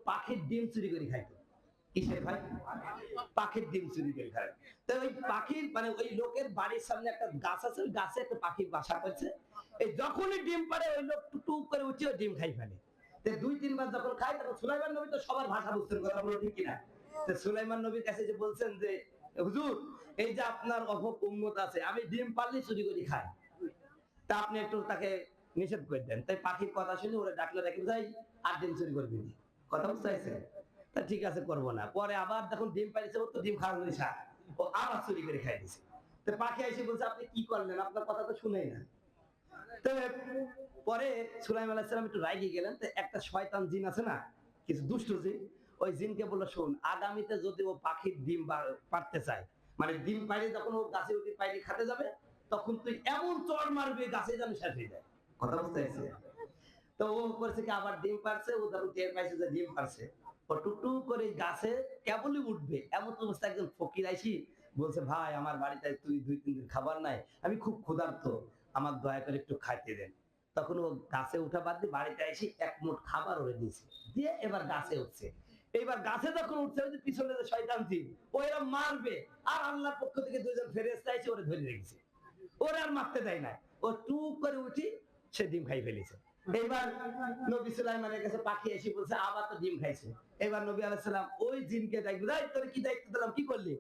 পাখির ডিম চুরি করে খাইতো। কিসের ভাই? পাখির ডিম চুরি করে খায়। তো ওই পাখির মানে ওই লোকের বাড়ির সামনে একটা গাছ আছে, ওই গাছে একটা পাখির বাসা করছে। এই যখনই ডিম পাড়ে ওই লোক টুক করে উঠে ওই ডিম খাই ফেলে। তো ২-৩ বার যখন খায় তখন সুলাইমান নবী তো সবার ভাষা বুঝতেন, কথা বলো ঠিক কিনা? তো সুলাইমান নবীর কাছে যে বলছেন যে হুজুর, এই যে আপনার অভক উম্মত আছে, আমি ডিম পারলেই চুরি করে খাই। তা আপনি একটু তাকে নিষেধ করে দেন। তাই পাখির কথা শুনে ওরা ডাকলে দেখে যাই আর ডিম চুরি করবি না। কথা বুঝতে পারছে? তা ঠিক আছে করবো না। পরে আবার যখন ডিম পাইছে ও তো ডিম খাওয়ার নেশা, ও আবার চুরি করে খাই দিছে। তো পাখি এসে বলছে আপনি কি করলেন? আপনার কথা তো শুনেই না। তো পরে সুলাইমান আলাইহিস সালাম একটু রাগি গেলেন। তো একটা শয়তান জিন আছে না? কিছু দুষ্ট জিন, ওই জিনকে বলল শোন, আগামীতে যদি ও পাখির ডিম পাড়তে চায়, মানে ডিম পাইলে যখন ও গাছে উঠে পাইলে খেতে যাবে, তখন তুই এমন চড় মারবি গাছে যেন শেষ হয়ে যায়। কথা বুঝতে পারছি? তো ও করেছে কি আবার ডিম পারছে, ও যখন টের পাইছে যে ডিম পারছে, ও টুকটুক করে গাছে কেবলই উঠবে এমন অবস্থা একজন ফকির আইসি বলছে, ভাই আমার বাড়িতে তুই ২-৩ দিন খাবার নাই, আমি খুব ক্ষুধার্ত, আমার দয়া করে একটু খাইতে দেন। তখন ও গাছে উঠা বাদ দিয়ে বাড়িতে এসে এক মুঠ খাবার ওরে দিয়েছে, দিয়ে এবার গাছে উঠছে। এইবার গাছে যখন উঠছে ওই যে পিছনে যে শয়তান ছিল ও এরা মারবে, আর আল্লাহর পক্ষ থেকে দুইজন ফেরেশতা এসে ওরে ধরে রেখেছে, ওরে আর মারতে দেয় না। ও টুক করে উঠি সে ডিম খাই ফেলেছে। এবার নবী সুলাইমানের কাছে পাখি এসে বলছে আবার তো ডিম খাইছে। এবার নবী আলাইহিস সালাম ওই জিনকে ডাকবে, এই তোরে কি দায়িত্ব দিলাম, কি করলি?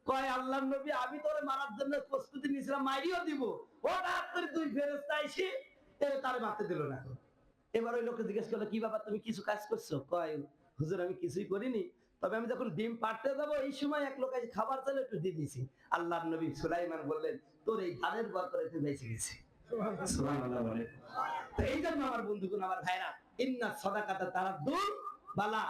কয় আল্লাহর নবী, আমি তোরে মারার জন্য প্রস্তুতি নিয়েছিলাম, মাইরিও দিব, হঠাৎ করে দুই ফেরেশতা এসে তারে মারতে দিল না। এবার ওই লোককে জিজ্ঞেস করলো, কি বাবা তুমি কিছু কাজ করছো? কয় হুজুর আমি কিছুই করিনি, তবে আমি যখন ডিম পাড়তে যাবো এই সময় এক লোক এসে খাবার চাইলে একটু দিয়ে দিয়েছি। আল্লাহর নবী সুলাইমান বললেন, তোর এই ধানের বরকতে বেঁচে গেছে। সুবহানাল্লাহ বলে। তো এই জন্য আমার বন্ধুগণ, আমার ভাইরা, ইন্না সাদাকাতা তারাদ্দুল বালা